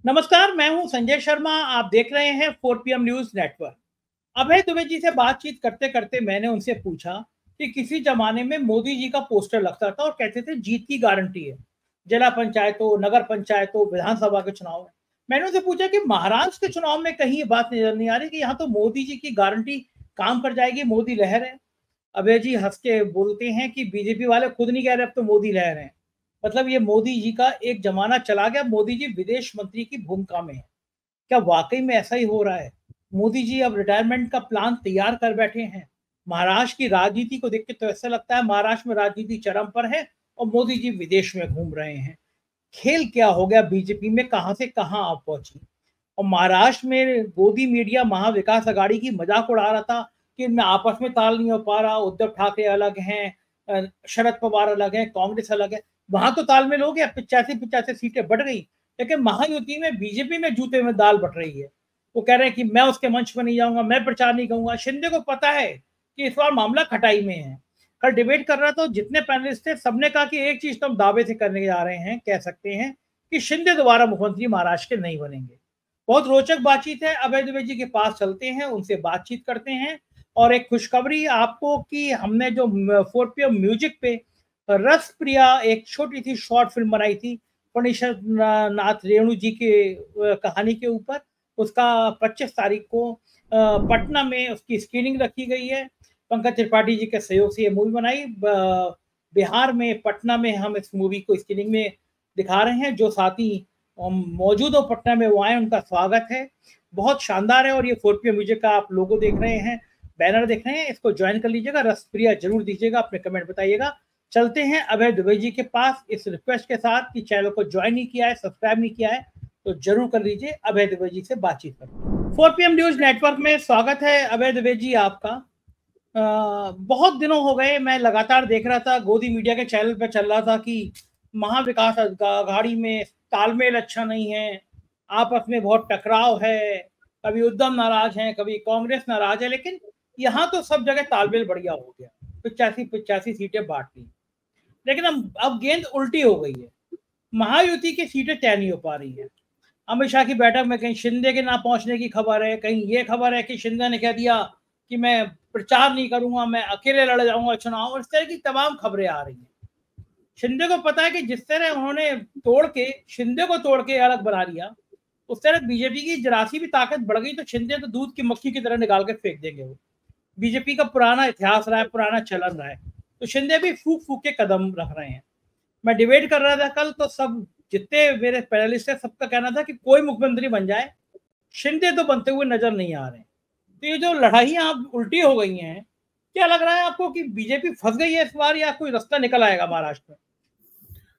नमस्कार, मैं हूं संजय शर्मा। आप देख रहे हैं 4 पीएम न्यूज नेटवर्क। अभय दुबे जी से बातचीत करते करते मैंने उनसे पूछा कि किसी जमाने में मोदी जी का पोस्टर लगता था और कहते थे जीत की गारंटी है, जिला पंचायतों, नगर पंचायतों, विधानसभा के चुनाव में। मैंने उनसे पूछा कि महाराष्ट्र के चुनाव में कहीं ये बात नजर नहीं आ रही कि यहाँ तो मोदी जी की गारंटी काम कर जाएगी, मोदी लहर है। अभय जी हंस के बोलते हैं कि बीजेपी वाले खुद नहीं कह रहे अब तो मोदी लहर है। मतलब ये मोदी जी का एक जमाना चला गया, मोदी जी विदेश मंत्री की भूमिका में है। क्या वाकई में ऐसा ही हो रहा है? मोदी जी अब रिटायरमेंट का प्लान तैयार कर बैठे हैं। महाराष्ट्र की राजनीति को देख के तो ऐसा लगता है महाराष्ट्र में राजनीति चरम पर है और मोदी जी विदेश में घूम रहे हैं। खेल क्या हो गया बीजेपी में, कहां से कहां आप पहुंची। और महाराष्ट्र में गोदी मीडिया महाविकास अघाड़ी की मजाक उड़ा रहा था कि इनमें आपस में ताल नहीं हो पा रहा, उद्धव ठाकरे अलग हैं, शरद पवार अलग हैं, कांग्रेस अलग है। वहां तो तालमेल हो गया, 85 सीटें बढ़ गई। लेकिन महायुति में बीजेपी में जूते में दाल बट रही है। वो कह रहे हैं कि मैं उसके मंच पर नहीं जाऊंगा, मैं प्रचार नहीं करूंगा। शिंदे को पता है कि इस बार मामला खटाई में है। कल डिबेट कर रहा था, जितने पैनलिस्ट थे सबने कहा कि एक चीज तो हम दावे से करने जा रहे हैं, कह सकते हैं कि शिंदे दोबारा मुख्यमंत्री महाराष्ट्र के नहीं बनेंगे। बहुत रोचक बातचीत है। अभय दुबे जी के पास चलते हैं, उनसे बातचीत करते हैं। और एक खुशखबरी आपको कि हमने जो 4 पीएम म्यूजिक पे रस प्रिया एक छोटी सी शॉर्ट फिल्म बनाई थी फणीश्वर नाथ रेणु जी के कहानी के ऊपर, उसका 25 तारीख को पटना में उसकी स्क्रीनिंग रखी गई है। पंकज त्रिपाठी जी के सहयोग से ये मूवी बनाई। बिहार में पटना में हम इस मूवी को स्क्रीनिंग में दिखा रहे हैं। जो साथी मौजूद हो पटना में वो आए, उनका स्वागत है। बहुत शानदार है। और ये 4 पीएम म्यूजिक का आप लोगो देख रहे हैं, बैनर देख रहे हैं, इसको ज्वाइन कर लीजिएगा, रसप्रिया जरूर दीजिएगा, अपने कमेंट बताइएगा। चलते हैं अभय दुबे जी के पास इस रिक्वेस्ट के साथ कि चैनल को ज्वाइन नहीं किया है, सब्सक्राइब नहीं किया है तो जरूर कर लीजिए। अभय दुबे जी से बातचीत करें। 4 पीएम न्यूज नेटवर्क में स्वागत है अभय दुबे जी आपका। बहुत दिनों हो गए, मैं लगातार देख रहा था, गोदी मीडिया के चैनल पर चल रहा था कि महाविकास अघाड़ी में तालमेल अच्छा नहीं है, आपस में बहुत टकराव है, कभी उद्धव नाराज हैं, कभी कांग्रेस नाराज है। लेकिन यहाँ तो सब जगह तालमेल बढ़िया हो गया, 85 सीटें बांट ली। लेकिन अब गेंद उल्टी हो गई है, महायुति की सीटें तय नहीं हो पा रही है। अमित शाह की बैठक में कहीं शिंदे के ना पहुंचने की खबर है, कहीं ये खबर है कि शिंदे ने कह दिया कि मैं प्रचार नहीं करूंगा, मैं अकेले लड़ जाऊंगा चुनाव, और इस तरह की तमाम खबरें आ रही हैं। शिंदे को पता है कि जिस तरह उन्होंने शिंदे को तोड़ के अलग बना लिया, उस तरह बीजेपी की जरा सी भी ताकत बढ़ गई तो शिंदे तो दूध की मक्खी की तरह निकाल के फेंक देंगे। वो बीजेपी का पुराना इतिहास रहा है, पुराना चलन रहा है। तो शिंदे भी फूक फूक के कदम रख रहे हैं। मैं डिबेट कर रहा था कल, तो सब जितने मेरे पैनलिस्ट है सबका कहना था कि कोई मुख्यमंत्री बन जाए, शिंदे तो बनते हुए नजर नहीं आ रहे। तो ये जो लड़ाइयां अब उल्टी हो गई हैं, क्या लग रहा है आपको कि बीजेपी फंस गई है इस बार, या कोई रास्ता निकल आएगा महाराष्ट्र में?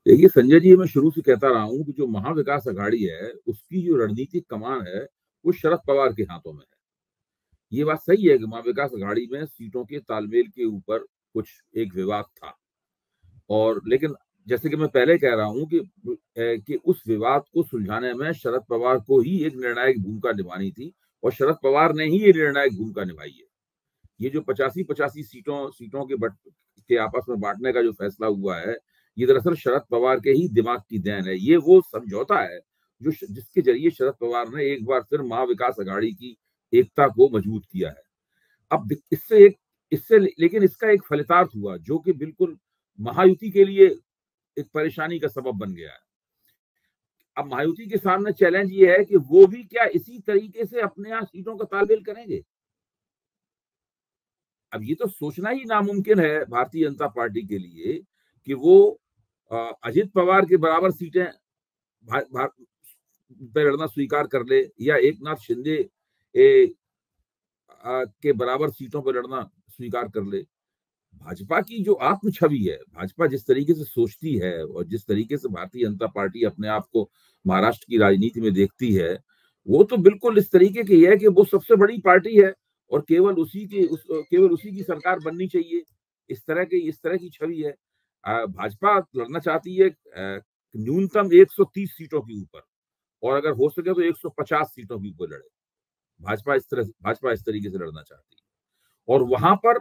देखिए संजय जी, मैं शुरू से कहता रहा हूं कि जो महाविकास अघाड़ी है उसकी जो रणनीतिक कमान है वो शरद पवार के हाथों में है। ये बात सही है कि महाविकास अघाड़ी में सीटों के तालमेल के ऊपर कुछ एक विवाद था, और लेकिन जैसे कि मैं पहले कह रहा हूं कि उस विवाद को सुलझाने में शरद पवार को ही एक निर्णायक भूमिका निभानी थी, और शरद पवार ने ही ये निर्णायक भूमिका निभाई है। ये जो 85 सीटों के आपस में बांटने का जो फैसला हुआ है, ये दरअसल शरद पवार के ही दिमाग की देन है। ये वो समझौता है जिसके जरिए शरद पवार ने एक बार फिर महाविकास अघाड़ी की एकता को मजबूत किया है। अब इससे लेकिन इसका एक फलितार्थ हुआ जो कि बिल्कुल महायुति के लिए एक परेशानी का सबब बन गया है। अब महायुति के सामने चैलेंज ये है कि वो भी क्या इसी तरीके से अपने यहाँ सीटों का तालमेल करेंगे। अब ये तो सोचना ही नामुमकिन है भारतीय जनता पार्टी के लिए कि वो अजित पवार के बराबर सीटें पे लड़ना स्वीकार कर ले, या एक नाथ शिंदे के बराबर सीटों पर लड़ना स्वीकार कर ले। भाजपा की जो आत्म छवि है, भाजपा जिस तरीके से सोचती है और जिस तरीके से भारतीय जनता पार्टी अपने आप को महाराष्ट्र की राजनीति में देखती है, वो तो बिल्कुल इस तरीके की है कि वो सबसे बड़ी पार्टी है और केवल उसी की सरकार बननी चाहिए। इस तरह की छवि है। भाजपा लड़ना चाहती है न्यूनतम 130 सीटों के ऊपर, और अगर हो सके तो 150 सीटों के ऊपर लड़े। भाजपा इस तरीके से लड़ना चाहती है, और वहां पर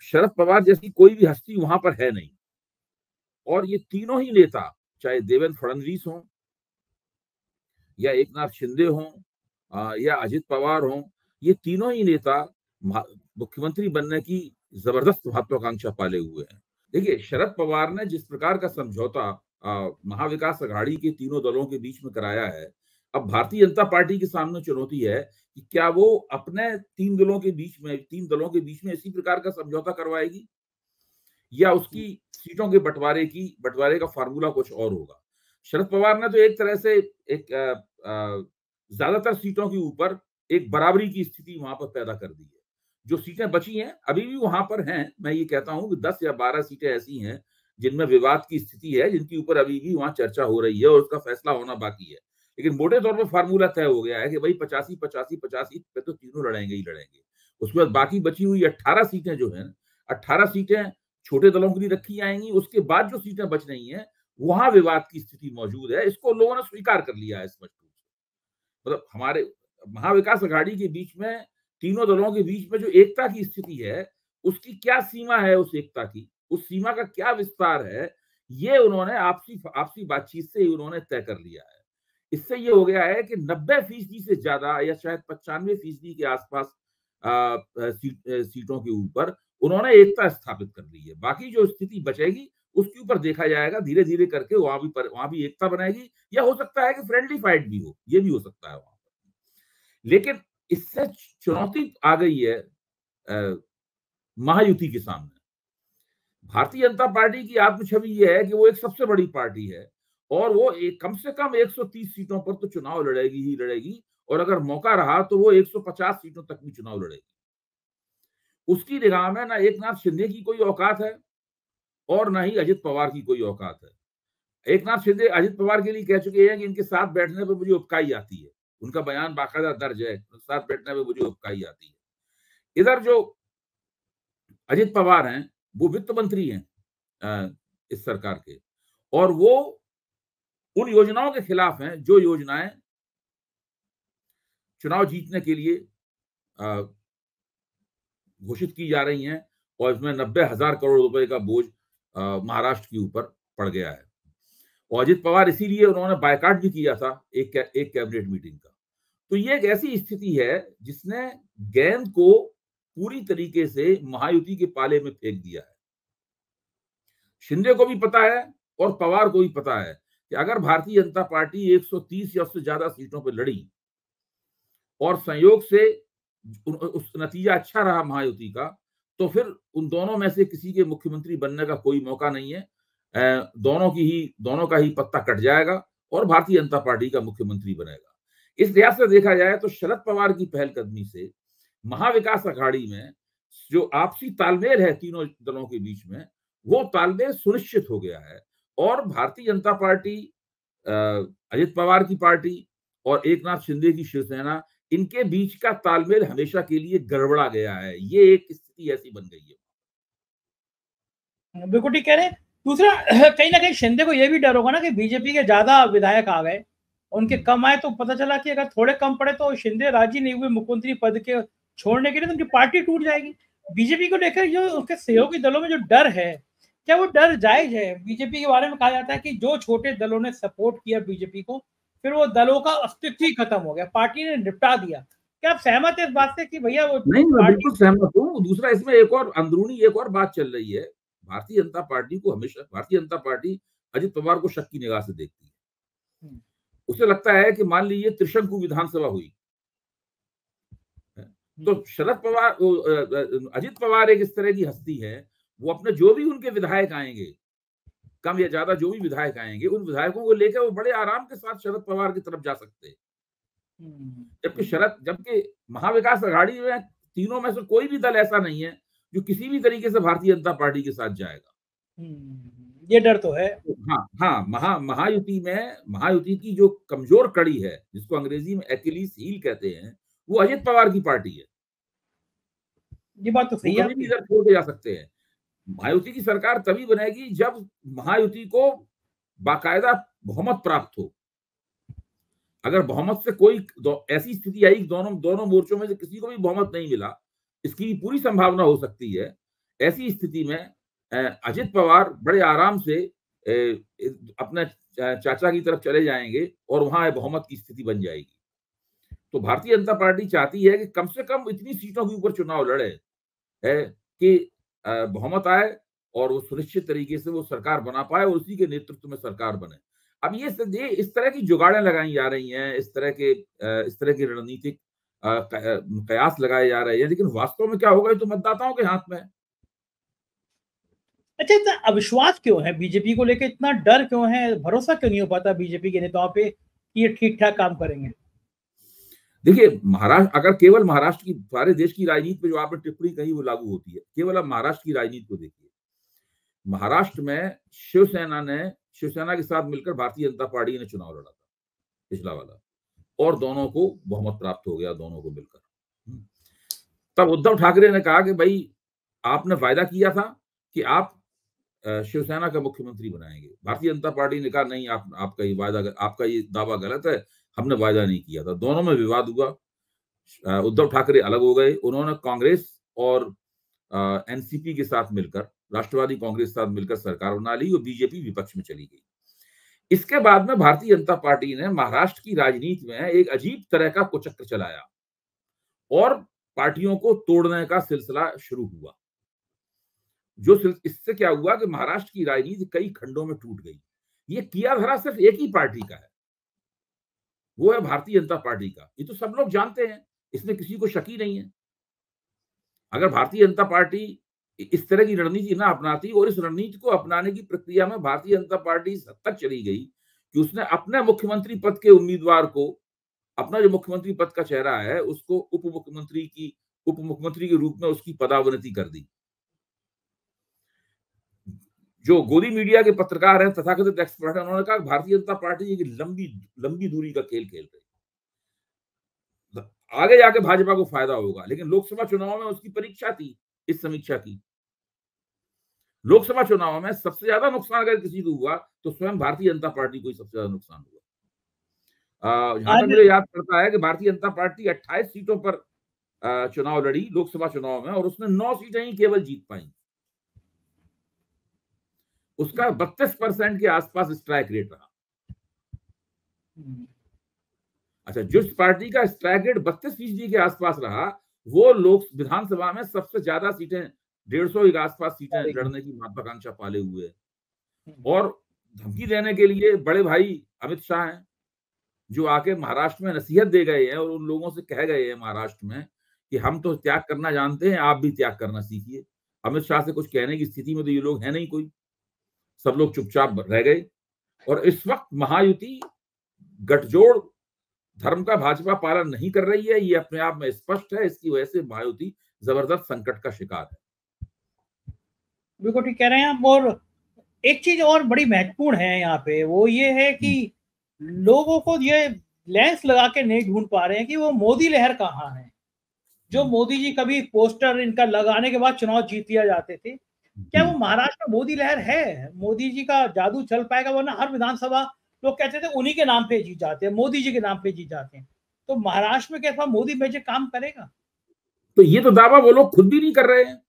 शरद पवार जैसी कोई भी हस्ती वहां पर है नहीं। और ये तीनों ही नेता, चाहे देवेंद्र फडणवीस हो, या एकनाथ शिंदे हों या अजित पवार हों, ये तीनों ही नेता मुख्यमंत्री बनने की जबरदस्त महत्वाकांक्षा पाले हुए हैं। देखिए, शरद पवार ने जिस प्रकार का समझौता महाविकास अघाड़ी के तीनों दलों के बीच में कराया है, अब भारतीय जनता पार्टी के सामने चुनौती है कि क्या वो अपने तीन दलों के बीच में इसी प्रकार का समझौता करवाएगी, या उसकी सीटों के बंटवारे का फार्मूला कुछ और होगा। शरद पवार ने तो एक तरह से एक ज्यादातर सीटों के ऊपर एक बराबरी की स्थिति वहां पर पैदा कर दी है। जो सीटें बची हैं अभी भी वहां पर हैं, मैं ये कहता हूं कि 10 या 12 सीटें ऐसी हैं जिनमें विवाद की स्थिति है, जिनके ऊपर अभी भी वहां चर्चा हो रही है और उसका फैसला होना बाकी है। लेकिन मोटे तौर पर फार्मूला तय हो गया है कि भाई 85-85-85 पे तो तीनों लड़ेंगे ही लड़ेंगे। उसके बाद बाकी बची हुई 18 सीटें जो है, 18 सीटें छोटे दलों के लिए रखी जाएंगी। उसके बाद जो सीटें बच रही हैं वहां विवाद की स्थिति मौजूद है। इसको लोगों ने स्वीकार कर लिया है स्पष्ट रूप से। मतलब हमारे महाविकास अघाड़ी के बीच में, तीनों दलों के बीच में जो एकता की स्थिति है, उसकी क्या सीमा है, उस एकता की, उस सीमा का क्या विस्तार है, ये उन्होंने आपसी बातचीत से उन्होंने तय कर लिया है। इससे ये हो गया है कि 90% से ज्यादा या शायद 95% के आसपास सीटों के ऊपर उन्होंने एकता स्थापित कर ली है। बाकी जो स्थिति बचेगी उसके ऊपर देखा जाएगा, धीरे धीरे करके वहां भी एकता बनाएगी, या हो सकता है कि फ्रेंडली फाइट भी हो, ये भी हो सकता है वहां पर। लेकिन इससे चुनौती आ गई है महायुति के सामने। भारतीय जनता पार्टी की आत्म छवि ये है कि वो एक सबसे बड़ी पार्टी है और वो कम से कम 130 सीटों पर तो चुनाव लड़ेगी ही लड़ेगी, और अगर मौका रहा तो वो 150 सीटों तक भी चुनाव लड़ेगी। उसकी निगाह में ना एकनाथ शिंदे की कोई औकात है और ना ही अजित पवार की कोई औकात है। एकनाथ शिंदे अजित पवार के लिए कह चुके हैं कि इनके साथ बैठने पर मुझे उपकाई आती है। उनका बयान बाकायदा दर्ज है, साथ बैठने में मुझे उपकाई आती है। इधर जो अजित पवार हैं वो वित्त मंत्री हैं इस सरकार के, और वो उन योजनाओं के खिलाफ हैं जो योजनाएं चुनाव जीतने के लिए घोषित की जा रही हैं, और इसमें 90,000 करोड़ रुपए का बोझ महाराष्ट्र के ऊपर पड़ गया है। और अजित पवार इसीलिए उन्होंने बायकॉट भी किया था एक कैबिनेट मीटिंग का। तो ये एक ऐसी स्थिति है जिसने गेंद को पूरी तरीके से महायुति के पाले में फेंक दिया है। शिंदे को भी पता है और पवार को भी पता है कि अगर भारतीय जनता पार्टी 130 या उससे ज्यादा सीटों पर लड़ी और संयोग से उस नतीजा अच्छा रहा महायुति का, तो फिर उन दोनों में से किसी के मुख्यमंत्री बनने का कोई मौका नहीं है। दोनों का ही पत्ता कट जाएगा और भारतीय जनता पार्टी का मुख्यमंत्री बनेगा। इस लिहाज से देखा जाए तो शरद पवार की पहलकदमी से महाविकास अघाड़ी में जो आपसी तालमेल है तीनों दलों के बीच में, वो तालमेल सुनिश्चित हो गया है। और भारतीय जनता पार्टी, अजित पवार की पार्टी और एकनाथ शिंदे की शिवसेना, इनके बीच का तालमेल हमेशा के लिए गड़बड़ा गया है। ये एक स्थिति ऐसी बन गई है। बिल्कुल ठीक कह रहे हैं। दूसरा, कहीं ना कहीं शिंदे को यह भी डर होगा ना कि बीजेपी के ज्यादा विधायक आ गए, उनके कम आए तो पता चला कि अगर थोड़े कम पड़े तो शिंदे राजी नहीं हुए मुख्यमंत्री पद के छोड़ने के लिए, तो उनकी पार्टी टूट जाएगी। बीजेपी को लेकर जो उसके सहयोगी दलों में जो डर है, क्या वो डर जायज है? बीजेपी के बारे में कहा जाता है कि जो छोटे दलों ने सपोर्ट किया बीजेपी को, फिर वो दलों का अस्तित्व ही खत्म हो गया, पार्टी ने निपटा दिया। क्या आप सहमत है इस बात से कि भैया वो? नहीं, मैं बिल्कुल सहमत हूँ। दूसरा, इसमें एक और बात चल रही है। भारतीय जनता पार्टी अजित पवार को शक की निगाह से देखती है। उसे लगता है कि मान लीजिए त्रिशंकु विधानसभा हुई तो अजित पवार एक इस तरह की हस्ती है, वो अपने जो भी उनके विधायक आएंगे, कम या ज्यादा जो भी विधायक आएंगे, उन विधायकों को लेकर वो बड़े आराम के साथ शरद पवार की तरफ जा सकते हैं। जबकि महाविकास अघाड़ी में तीनों में से कोई भी दल ऐसा नहीं है जो किसी भी तरीके से भारतीय जनता पार्टी के साथ जाएगा। ये डर तो है। हाँ, महायुति की जो कमजोर कड़ी है, जिसको अंग्रेजी में एक्यूलीज हील कहते हैं, वो अजित पवार की पार्टी है। ये बात तो सही है। कभी भी इधर छोड़ के जा सकते हैं। महायुति की सरकार तभी बनेगी जब महायुति को बाकायदा बहुमत प्राप्त हो। अगर बहुमत से कोई ऐसी स्थिति आई दोनों मोर्चों में से किसी को भी बहुमत नहीं मिला, इसकी पूरी संभावना हो सकती है। ऐसी स्थिति में अजित पवार बड़े आराम से अपने चाचा की तरफ चले जाएंगे और वहां बहुमत की स्थिति बन जाएगी। तो भारतीय जनता पार्टी चाहती है कि कम से कम इतनी सीटों के ऊपर चुनाव लड़े है कि बहुमत आए और वो सुनिश्चित तरीके से वो सरकार बना पाए और उसी के नेतृत्व में सरकार बने। अब ये इस तरह की जुगाड़ें लगाई जा रही हैं, इस तरह की रणनीतिक कयास लगाए जा रहे हैं, लेकिन वास्तव में क्या होगा ये तो मतदाताओं के हाथ में है। अच्छा, इतना अविश्वास क्यों है बीजेपी को लेकर, इतना डर क्यों है, भरोसा क्यों नहीं हो पाता बीजेपी के नेताओं पे कि ये ठीक ठाक काम करेंगे? देखिए, महाराष्ट्र, अगर केवल महाराष्ट्र की, सारे देश की राजनीति पे जो आपने टिप्पणी कही वो लागू होती है, केवल आप महाराष्ट्र की राजनीति को देखिए। महाराष्ट्र में शिवसेना के साथ मिलकर भारतीय जनता पार्टी ने चुनाव लड़ा था पिछला वाला, और दोनों को बहुमत प्राप्त हो गया, दोनों को मिलकर। तब उद्धव ठाकरे ने कहा कि भाई आपने वायदा किया था कि आप शिवसेना का मुख्यमंत्री बनाएंगे। भारतीय जनता पार्टी ने कहा नहीं, आपका ये दावा गलत है, हमने वायदा नहीं किया था। दोनों में विवाद हुआ, उद्धव ठाकरे अलग हो गए, उन्होंने कांग्रेस और एनसीपी के साथ मिलकर, राष्ट्रवादी कांग्रेस के साथ मिलकर सरकार बना ली और बीजेपी विपक्ष में चली गई। इसके बाद में भारतीय जनता पार्टी ने महाराष्ट्र की राजनीति में एक अजीब तरह का कुचक्र चलाया और पार्टियों को तोड़ने का सिलसिला शुरू हुआ। इससे क्या हुआ कि महाराष्ट्र की राजनीति कई खंडों में टूट गई। ये किया धरा सिर्फ एक ही पार्टी का है, वो है भारतीय जनता पार्टी का। ये तो सब लोग जानते हैं, इसमें किसी को शक ही नहीं है। अगर भारतीय जनता पार्टी इस तरह की रणनीति ना अपनाती, और इस रणनीति को अपनाने की प्रक्रिया में भारतीय जनता पार्टी इस हद तक चली गई कि उसने अपने मुख्यमंत्री पद के उम्मीदवार को, अपना जो मुख्यमंत्री पद का चेहरा है, उसको उप मुख्यमंत्री के रूप में उसकी पदावनति कर दी। जो गोदी मीडिया के पत्रकार हैं, तथाकथित एक्सपर्ट हैं, उन्होंने कहा भारतीय जनता पार्टी की लंबी दूरी का खेल खेल रही, आगे जाके भाजपा को फायदा होगा। लेकिन लोकसभा चुनाव में उसकी परीक्षा थी इस समीक्षा की। लोकसभा चुनाव में सबसे ज्यादा नुकसान अगर किसी को हुआ तो स्वयं भारतीय जनता पार्टी को ही सबसे ज्यादा नुकसान हुआ। जहां तक मुझे याद पड़ता है कि भारतीय जनता पार्टी 28 सीटों पर चुनाव लड़ी लोकसभा चुनाव में, और उसने 9 सीटें ही केवल जीत पाई। उसका 32% के आसपास स्ट्राइक रेट रहा। अच्छा, जिस पार्टी का स्ट्राइक रेट 32% के आसपास रहा, वो लोक विधानसभा में सबसे ज्यादा सीटें, 150 के आसपास सीटें लड़ने की महत्वाकांक्षा पाले हुए है। और धमकी देने के लिए बड़े भाई अमित शाह हैं, जो आके महाराष्ट्र में नसीहत दे गए हैं और उन लोगों से कह गए हैं महाराष्ट्र में कि हम तो त्याग करना जानते हैं, आप भी त्याग करना सीखिए। अमित शाह से कुछ कहने की स्थिति में तो ये लोग है नहीं, कोई, सब लोग चुपचाप रह गए। और इस वक्त महायुति गठजोड़ धर्म का भाजपा पालन नहीं कर रही है, ये अपने आप में स्पष्ट है। इसकी वजह से महायुति जबरदस्त संकट का शिकार है। बिल्कुल ठीक कह रहे हैं आप। और एक चीज और बड़ी महत्वपूर्ण है यहाँ पे, वो ये है कि लोगों को ये लेंस लगा के नहीं ढूंढ पा रहे हैं कि वो मोदी लहर कहाँ है। जो मोदी जी कभी पोस्टर इनका लगाने के बाद चुनाव जीत लिया जाते थे, क्या वो महाराष्ट्र में मोदी लहर है? मोदी जी का जादू चल पाएगा? वरना हर विधानसभा लोग कहते थे उन्हीं के नाम पे जीत जाते हैं, मोदी जी के नाम पे जीत जाते हैं। तो महाराष्ट्र में कैसा मोदी मैजिक काम करेगा? तो ये तो दावा वो लोग खुद भी नहीं कर रहे हैं।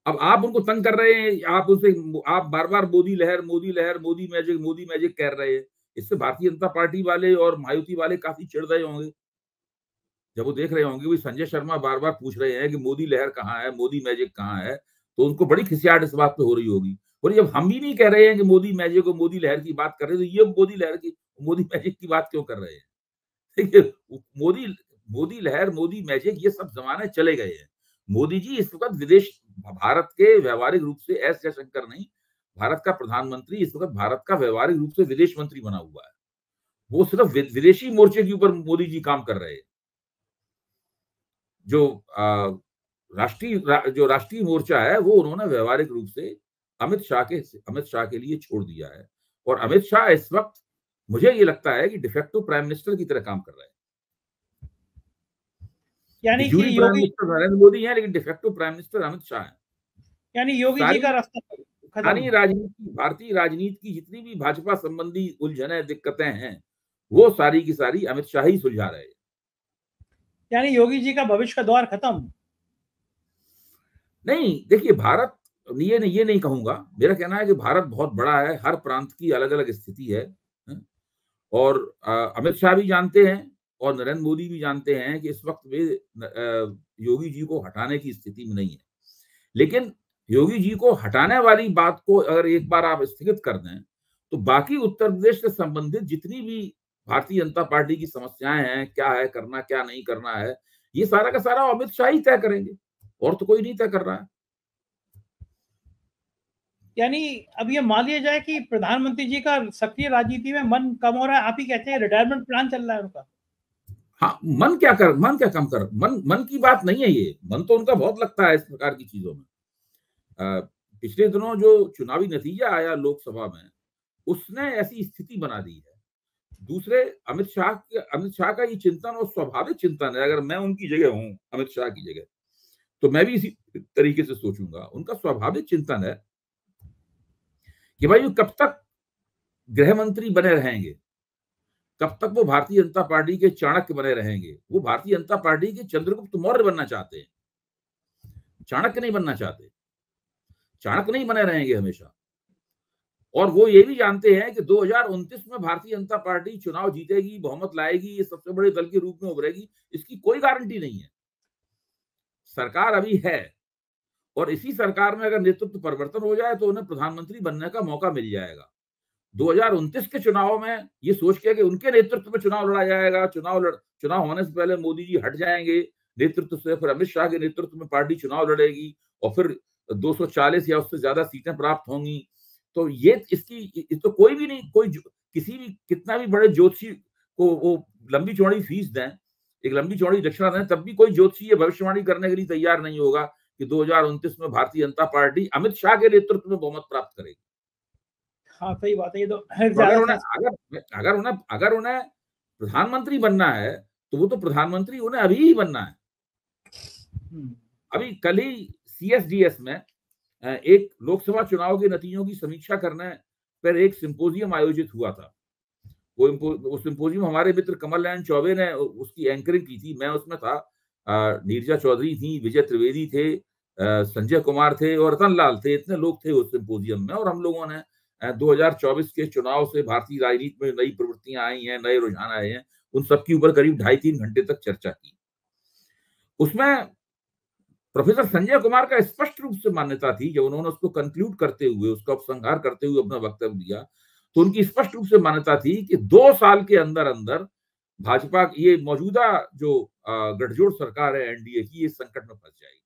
अब आप उनको तंग कर रहे हैं, आप बार बार मोदी लहर, मोदी मैजिक कह रहे हैं। इससे भारतीय जनता पार्टी वाले और महायुति वाले काफी चिढ़ रहे होंगे, जब वो देख रहे होंगे भी संजय शर्मा बार बार पूछ रहे हैं कि मोदी लहर कहाँ है, मोदी मैजिक कहाँ है, तो उनको बड़ी खिसियाट इस बात पे हो रही होगी। और जब हम भी नहीं कह रहे हैं कि मोदी मैजिक और मोदी लहर की बात कर रहे हैं, तो ये मोदी मैजिक की बात क्यों कर रहे हैं? देखिए, मोदी लहर, मोदी मैजिक, ये सब जमाने चले गए हैं। मोदी जी इस वक्त भारत के व्यवहारिक रूप से एस जयशंकर नहीं, भारत का प्रधानमंत्री इस वक्त भारत का व्यवहारिक रूप से विदेश मंत्री बना हुआ है। वो सिर्फ विदेशी मोर्चे के ऊपर मोदी जी काम कर रहे हैं। जो राष्ट्रीय मोर्चा है वो उन्होंने व्यवहारिक रूप से अमित शाह के लिए छोड़ दिया है। और अमित शाह इस वक्त, मुझे ये लगता है कि डिफेक्टिव प्राइम मिनिस्टर की तरह काम कर रहे हैं। यानी कि प्राइम मिनिस्टर नरेंद्र मोदी है, लेकिन defective prime minister Amit Shah है। यानी योगी जी का रास्ता भारतीय राजनीति की जितनी भी भाजपा संबंधी उलझने, दिक्कतें हैं, वो सारी की सारी अमित शाह ही सुलझा रहे हैं। यानी योगी जी का भविष्य का दौर खत्म? नहीं, देखिए, भारत ये नहीं कहूंगा। मेरा कहना है कि भारत बहुत बड़ा है, हर प्रांत की अलग अलग स्थिति है। और अमित शाह भी जानते हैं और नरेंद्र मोदी भी जानते हैं कि इस वक्त वे योगी जी को हटाने की स्थिति में नहीं है। लेकिन योगी जी को हटाने वाली बात को अगर एक बार आप स्थगित कर दें तो बाकी उत्तर प्रदेश से संबंधित जितनी भी भारतीय जनता पार्टी की समस्याएं हैं, क्या है करना, क्या नहीं करना है, ये सारा का सारा अमित शाह ही तय करेंगे, और तो कोई नहीं तय कर रहा है। यानी अब ये मान लिया जाए कि प्रधानमंत्री जी का सक्रिय राजनीति में मन कम हो रहा है, आप ही कहते हैं रिटायरमेंट प्लान चल रहा है उनका। हाँ, मन क्या कम कर, मन की बात नहीं है ये। मन तो उनका बहुत लगता है इस प्रकार की चीजों में। पिछले दिनों जो चुनावी नतीजा आया लोकसभा में, उसने ऐसी स्थिति बना दी है। दूसरे, अमित शाह का ये चिंतन और स्वाभाविक चिंतन है। अगर मैं उनकी जगह हूं, अमित शाह की जगह, तो मैं भी इसी तरीके से सोचूंगा। उनका स्वाभाविक चिंतन है कि भाई कब तक गृह मंत्री बने रहेंगे, कब तक वो भारतीय जनता पार्टी के चाणक्य बने रहेंगे। वो भारतीय जनता पार्टी के चंद्रगुप्त मौर्य बनना चाहते हैं, चाणक्य नहीं बनना चाहते। चाणक्य नहीं बने रहेंगे हमेशा। और वो ये भी जानते हैं कि 2029 में भारतीय जनता पार्टी चुनाव जीतेगी, बहुमत लाएगी, ये सबसे बड़े दल के रूप में उभरेगी, इसकी कोई गारंटी नहीं है। सरकार अभी है, और इसी सरकार में अगर नेतृत्व परिवर्तन हो जाए तो उन्हें प्रधानमंत्री बनने का मौका मिल जाएगा। 2029 के चुनाव में ये सोच के कि उनके नेतृत्व में चुनाव लड़ा जाएगा, चुनाव होने से पहले मोदी जी हट जाएंगे नेतृत्व से, फिर अमित शाह के नेतृत्व में पार्टी चुनाव लड़ेगी और फिर 240 या उससे ज्यादा सीटें प्राप्त होंगी। तो ये तो कोई भी नहीं, किसी भी कितना भी बड़े ज्योतिषी को वो लंबी चौड़ी फीस दें, एक लंबी चौड़ी दक्षिणा दें, तब भी कोई ज्योतिषी ये भविष्यवाणी करने के लिए तैयार नहीं होगा कि 2029 में भारतीय जनता पार्टी अमित शाह के नेतृत्व में बहुमत प्राप्त करेगी। हाँ, सही बात है। ये तो अगर उन्हें प्रधानमंत्री बनना है तो वो तो प्रधानमंत्री उन्हें अभी ही बनना है। अभी कल ही CSDS में एक लोकसभा चुनाव के नतीजों की समीक्षा करने पर एक सिंपोजियम आयोजित हुआ था। वो सिंपोजियम हमारे मित्र कमल नयन चौबे ने उसकी एंकरिंग की थी, मैं उसमें था। नीरजा चौधरी थी, विजय त्रिवेदी थे, संजय कुमार थे और रतन लाल थे। इतने लोग थे उस सिंपोजियम में। और हम लोगों ने 2024 के चुनाव से भारतीय राजनीति में नई प्रवृत्तियां आई हैं, नए रुझान आए हैं, उन सबके ऊपर करीब 2.5-3 घंटे तक चर्चा की। उसमें प्रोफेसर संजय कुमार का स्पष्ट रूप से मान्यता थी, जब उन्होंने उसको कंक्लूड करते हुए, उसका उपसंहार करते हुए अपना वक्तव्य दिया, तो उनकी स्पष्ट रूप से मान्यता थी कि 2 साल के अंदर अंदर भाजपा की ये मौजूदा जो गठजोड़ सरकार है एनडीए की, ये संकट में फंस जाएगी।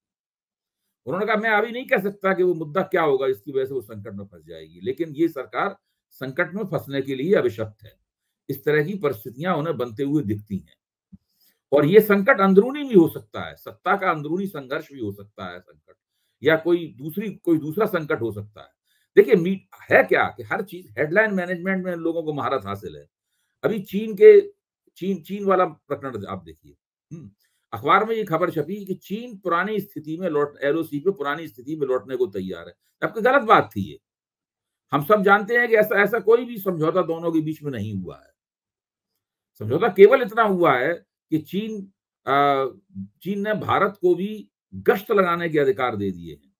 उन्होंने कहा मैं अभी नहीं कह सकता कि वो मुद्दा क्या होगा इसकी वजह से वो संकट में फंस जाएगी, लेकिन ये सरकार संकट में फंसने के लिए अभिशप्त है। इस तरह की परिस्थितियां उन्हें बनते हुए दिखती हैं। और ये संकट अंदरूनी भी हो सकता है, सत्ता का अंदरूनी संघर्ष भी हो सकता है संकट, या कोई दूसरा संकट हो सकता है। देखिए है क्या कि हर चीज हेडलाइन मैनेजमेंट में लोगों को महारत हासिल है। अभी चीन वाला प्रकरण आप देखिए, अखबार में ये खबर छपी कि चीन पुरानी स्थिति में LOC पे पुरानी स्थिति में लौटने को तैयार है। आपकी गलत बात थी ये। हम सब जानते हैं कि ऐसा कोई भी समझौता दोनों के बीच में नहीं हुआ है। समझौता केवल इतना हुआ है कि चीन ने भारत को भी गश्त लगाने के अधिकार दे दिए हैं।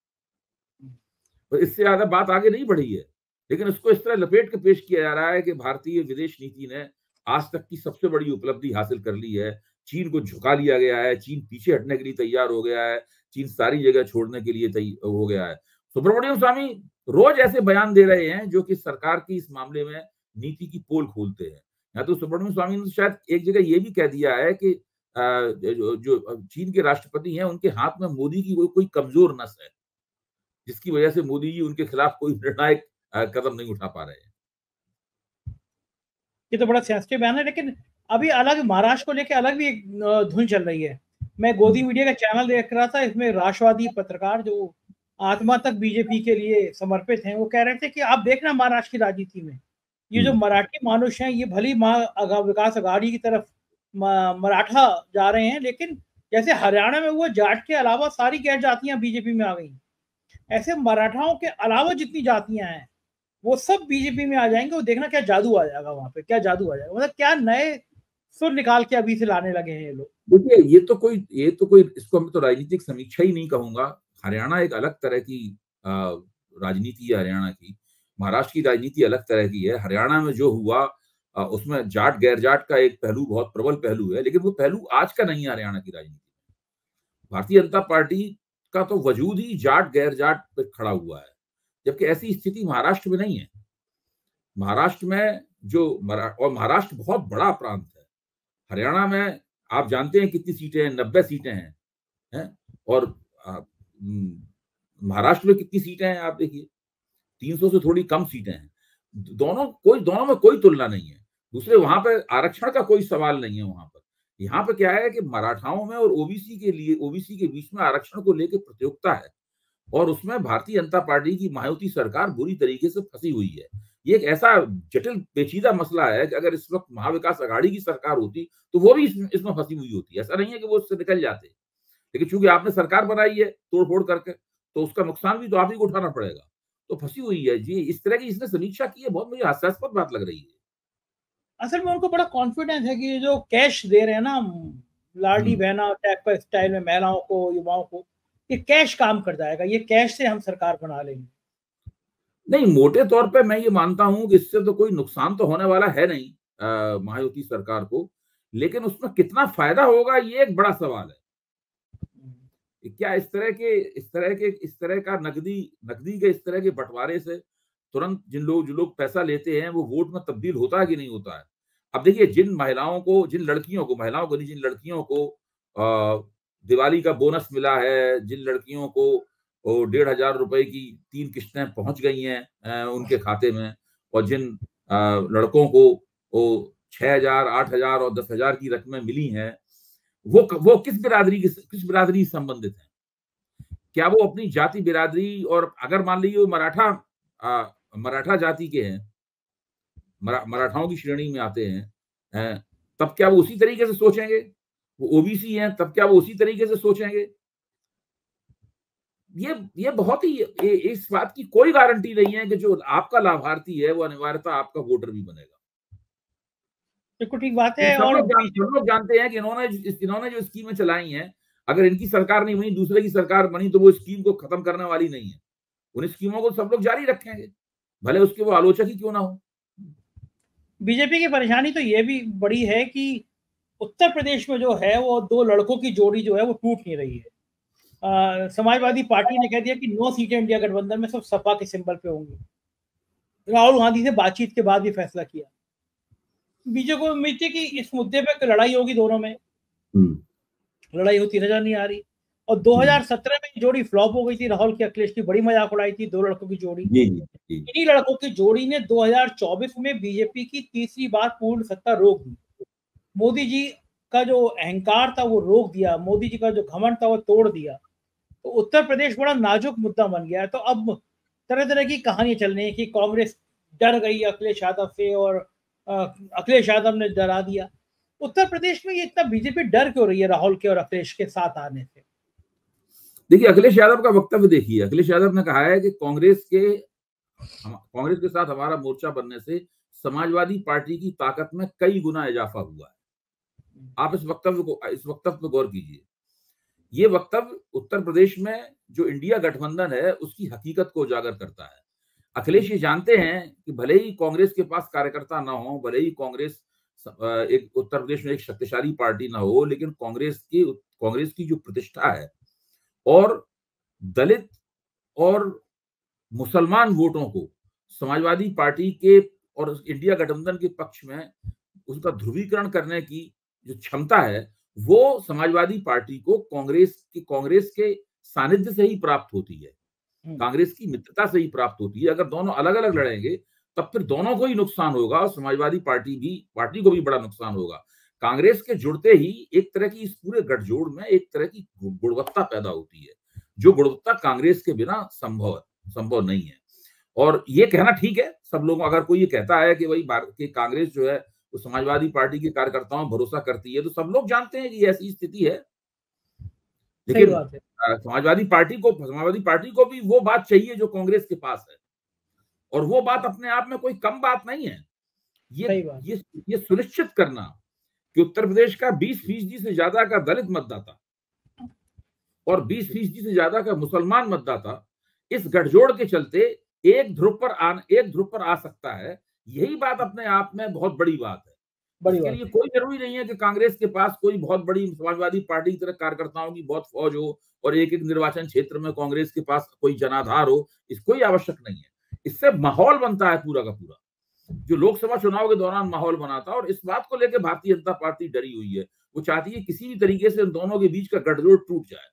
तो इससे ज्यादा बात आगे नहीं बढ़ी है। लेकिन उसको इस तरह लपेट के पेश किया जा रहा है कि भारतीय विदेश नीति ने आज तक की सबसे बड़ी उपलब्धि हासिल कर ली है, चीन को झुका लिया गया है, चीन पीछे हटने के लिए तैयार हो गया है, चीन सारी जगह छोड़ने के लिए हो गया है। सुब्रमण्यम स्वामी रोज ऐसे बयान दे रहे हैं जो कि सरकार की इस मामले में नीति की पोल खोलते हैं। या तो सुब्रमण्यम स्वामी ने शायद एक जगह ये भी कह दिया है कि जो चीन के राष्ट्रपति हैं उनके हाथ में मोदी की कोई कमजोर नस है, जिसकी वजह से मोदी जी उनके खिलाफ कोई निर्णायक कदम नहीं उठा पा रहे हैं। ये तो बड़ा सेंसिटिव बयान है। लेकिन अभी अलग महाराष्ट्र को लेकर अलग भी एक धुन चल रही है। मैं गोदी मीडिया का चैनल देख रहा था, इसमें राष्ट्रवादी पत्रकार जो आत्मा तक बीजेपी के लिए समर्पित हैं, वो कह रहे थे कि आप देखना महाराष्ट्र की राजनीति में ये जो मराठी मानुष हैं, ये भली विकास अघाड़ी की तरफ मराठा जा रहे हैं, लेकिन जैसे हरियाणा में हुआ जाट के अलावा सारी गैर जातियां बीजेपी में आ गई, ऐसे मराठाओं के अलावा जितनी जातियां हैं वो सब बीजेपी में आ जाएंगे। वो देखना क्या जादू आ जाएगा वहां पे, क्या जादू आ जाएगा, मतलब क्या नए सुर निकाल के अभी से लाने लगे हैं ये लोग। देखिए ये तो कोई इसको मैं तो राजनीतिक समीक्षा ही नहीं कहूंगा। हरियाणा एक अलग तरह की राजनीति है हरियाणा की। महाराष्ट्र की राजनीति अलग तरह की है। हरियाणा में जो हुआ उसमें जाट गैर जाट का एक पहलू बहुत प्रबल पहलू है, लेकिन वो पहलू आज का नहीं है हरियाणा की राजनीति। भारतीय जनता पार्टी का तो वजूद ही जाट गैर जाट पे खड़ा हुआ है, जबकि ऐसी स्थिति महाराष्ट्र में नहीं है। महाराष्ट्र में और महाराष्ट्र बहुत बड़ा प्रांत है। हरियाणा में आप जानते हैं कितनी सीटें हैं, 90 सीटें हैं, और महाराष्ट्र में कितनी सीटें हैं आप देखिए, 300 से थोड़ी कम सीटें हैं। दोनों में कोई तुलना नहीं है। दूसरे, वहां पे आरक्षण का कोई सवाल नहीं है। वहां पर यहाँ पे क्या है कि मराठाओं में और ओबीसी के बीच में आरक्षण को लेकर प्रतियोगिता है, और उसमें भारतीय जनता पार्टी की मायावती सरकार बुरी तरीके से फंसी हुई है। ये एक ऐसा जटिल पेचीदा मसला है कि अगर इस वक्त महाविकास आघाड़ी की सरकार होती तो वो भी इसमें फंसी हुई होती। ऐसा नहीं है कि वो इससे निकल जाते, लेकिन चूंकि आपने सरकार बनाई है तोड़ फोड़ करके, तो उसका नुकसान भी तो आप ही को उठाना पड़ेगा, तो फंसी हुई है जी। इस तरह की इसने समीक्षा की है, बहुत मुझे हास्यास्पद बात लग रही है। असल में उनको बड़ा कॉन्फिडेंस है कि जो कैश दे रहे हैं ना लाडली बहना टाइप का स्टाइल में महिलाओं को, युवाओं को, ये कैश काम कर जाएगा, ये कैश से हम सरकार बना लेंगे। नहीं, मोटे तौर पे मैं ये मानता हूं कि इससे तो कोई नुकसान तो होने वाला है नहीं मायावती सरकार को, लेकिन उसमें कितना फायदा होगा ये एक बड़ा सवाल है। क्या इस तरह का नकदी के इस तरह के बंटवारे से तुरंत जो लोग पैसा लेते हैं वो वोट में तब्दील होता है कि नहीं होता है? अब देखिए, जिन लड़कियों को दिवाली का बोनस मिला है, जिन लड़कियों को 1,500 रुपए की 3 किस्तें पहुंच गई हैं उनके खाते में, और जिन लड़कों को 6,000, 8,000 और 10,000 की रकमें मिली हैं, वो किस बिरादरी से संबंधित है? क्या वो अपनी जाति बिरादरी, और अगर मान लीजिए वो मराठा जाति के हैं, मराठाओं की श्रेणी में आते हैं, तब क्या वो उसी तरीके से सोचेंगे? वो ओबीसी हैं, तब क्या वो उसी तरीके से सोचेंगे? ये बहुत ही इस बात की कोई गारंटी नहीं है कि जो आपका लाभार्थी है वो अनिवार्यतः आपका वोटर भी बनेगा। बिल्कुल ठीक बात है। सब लोग जानते हैं कि इन्होंने जो स्कीमें चलाई हैं, अगर इनकी सरकार नहीं बनी, दूसरे की सरकार बनी, तो वो स्कीम को खत्म करने वाली नहीं है। उन स्कीमों को सब लोग जारी रखेंगे, भले उसके वो आलोचक ही क्यों ना हो। बीजेपी की परेशानी तो ये भी बड़ी है कि उत्तर प्रदेश में जो है वो 2 लड़कों की जोड़ी जो है वो टूट नहीं रही है। समाजवादी पार्टी ने कह दिया कि 9 सीटें इंडिया गठबंधन में सब सपा के सिंबल पे होंगी। राहुल गांधी से बातचीत के बाद भी फैसला किया। बीजेपी को उम्मीद थी कि इस मुद्दे पे लड़ाई होगी, दोनों में लड़ाई होती नजर नहीं आ रही। और 2017 में जोड़ी फ्लॉप हो गई थी, राहुल की अखिलेश की बड़ी मजाक उड़ाई थी, 2 लड़कों की जोड़ी। इन्हीं लड़कों की जोड़ी ने 2024 में बीजेपी की तीसरी बार पूर्ण सत्ता रोक दी। मोदी जी का जो अहंकार था वो रोक दिया, मोदी जी का जो घमंड था वो तोड़ दिया। तो उत्तर प्रदेश बड़ा नाजुक मुद्दा बन गया है। तो अब तरह तरह की कहानी चल रही है कि कांग्रेस डर गई अखिलेश यादव से, और अखिलेश यादव ने डरा दिया। उत्तर प्रदेश में ये इतना बीजेपी डर क्यों रही है राहुल के और अखिलेश के साथ आने से? देखिए, अखिलेश यादव का वक्तव्य देखिए। अखिलेश यादव ने कहा है कि कांग्रेस के साथ हमारा मोर्चा बनने से समाजवादी पार्टी की ताकत में कई गुना इजाफा हुआ है। आप इस वक्तव्य पे गौर कीजिए। ये वक्तव्य उत्तर प्रदेश में जो इंडिया गठबंधन है उसकी हकीकत को उजागर करता है। अखिलेश ये जानते हैं कि भले ही कांग्रेस के पास कार्यकर्ता ना हो, भले ही कांग्रेस एक उत्तर प्रदेश में एक शक्तिशाली पार्टी ना हो, लेकिन कांग्रेस की जो प्रतिष्ठा है और दलित और मुसलमान वोटों को समाजवादी पार्टी के और इंडिया गठबंधन के पक्ष में उसका ध्रुवीकरण करने की जो क्षमता है वो समाजवादी पार्टी को कांग्रेस के सानिध्य से ही प्राप्त होती है, कांग्रेस की मित्रता से ही प्राप्त होती है। अगर दोनों अलग अलग लड़ेंगे तब फिर दोनों को ही नुकसान होगा, और समाजवादी पार्टी को भी बड़ा नुकसान होगा। कांग्रेस के जुड़ते ही एक तरह की इस पूरे गठजोड़ में एक तरह की गुणवत्ता पैदा होती है, जो गुणवत्ता कांग्रेस के बिना संभव नहीं है। और ये कहना ठीक है, सब लोगों, अगर कोई ये कहता है कि भाई कांग्रेस जो है वो समाजवादी पार्टी के कार्यकर्ताओं भरोसा करती है, तो सब लोग जानते हैं कि ऐसी स्थिति है। लेकिन समाजवादी पार्टी को भी वो बात चाहिए जो कांग्रेस के पास है, और वो बात अपने आप में कोई कम बात नहीं है। ये सुनिश्चित करना कि उत्तर प्रदेश का 20% से ज्यादा का दलित मतदाता और 20% से ज्यादा का मुसलमान मतदाता इस गठजोड़ के चलते एक ध्रुव पर आ सकता है। यही बात अपने आप में बहुत बड़ी बात है। इसके लिए कोई जरूरी नहीं है कि कांग्रेस के पास कोई बहुत बड़ी समाजवादी पार्टी की तरह कार्यकर्ताओं की बहुत फौज हो और एक एक निर्वाचन क्षेत्र में कांग्रेस के पास कोई जनाधार हो। इसको कोई आवश्यक नहीं है। इससे माहौल बनता है पूरा का पूरा, जो लोकसभा चुनाव के दौरान माहौल बना था। और इस बात को लेकर भारतीय जनता पार्टी डरी हुई है। वो चाहती है किसी भी तरीके से उन दोनों के बीच का गठजोड़ टूट जाए,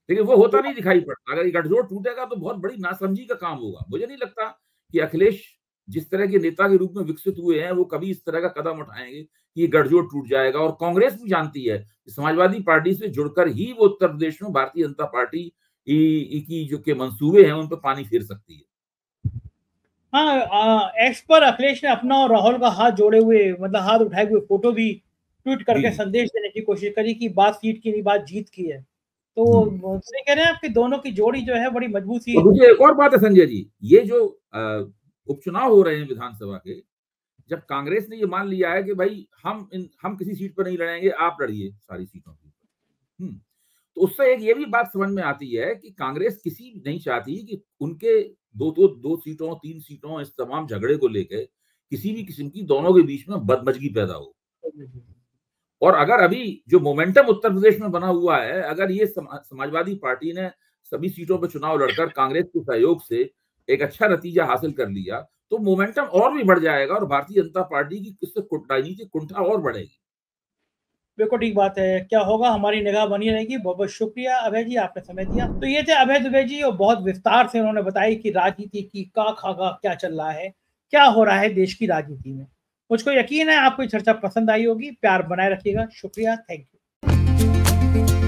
लेकिन वो होता नहीं दिखाई पड़ता। अगर ये गठजोड़ टूटेगा तो बहुत बड़ी नासमझी का काम होगा। मुझे नहीं लगता कि अखिलेश जिस तरह के नेता के रूप में विकसित हुए हैं वो कभी इस तरह का कदम उठाएंगे कि ये गठजोड़ टूट जाएगा। और कांग्रेस भी जानती है समाजवादी पार्टी से जुड़कर ही वो उत्तर प्रदेश में भारतीय जनता पार्टी की जो के मंसूबे हैं उन पर पानी फेर सकती है। हाँ, एक्स पर अखिलेश ने अपना और राहुल का हाथ जोड़े हुए, मतलब हाथ उठाए हुए फोटो भी ट्वीट करके संदेश देने की कोशिश करी कि बात सीट की नहीं, बात जीत की है। तो कह रहे हैं आपकी दोनों की जोड़ी जो है बड़ी मजबूत सी। मुझे एक और बात है संजय जी, ये जो उपचुनाव हो रहे हैं विधानसभा के, जब कांग्रेस ने ये मान लिया है कि भाई हम किसी सीट पर नहीं लड़ेंगे, आप लड़िए सारी सीटों की, तो उससे एक ये भी बात समझ में आती है कि कांग्रेस किसी नहीं चाहती कि उनके दो सीटों 3 सीटों इस तमाम झगड़े को लेकर किसी भी किस्म की दोनों के बीच में बदमजगी पैदा हो। और अगर अभी जो मोमेंटम उत्तर प्रदेश में बना हुआ है, अगर ये समाजवादी पार्टी ने सभी सीटों पर चुनाव लड़कर कांग्रेस के सहयोग से एक अच्छा नतीजा हासिल कर लिया तो मोमेंटम और भी बढ़ जाएगा और भारतीय जनता पार्टी की इससे राजनीतिक कुंठा और बढ़ेगी। बिल्कुल ठीक बात है। क्या होगा हमारी निगाह बनी रहेगी। बहुत बहुत शुक्रिया अभय जी, आपने समय दिया। तो ये थे अभय दुबे जी और बहुत विस्तार से उन्होंने बताया कि राजनीति की खाका क्या चल रहा है, क्या हो रहा है देश की राजनीति में। मुझको यकीन है आपको चर्चा पसंद आई होगी। प्यार बनाए रखिएगा। शुक्रिया, थैंक यू।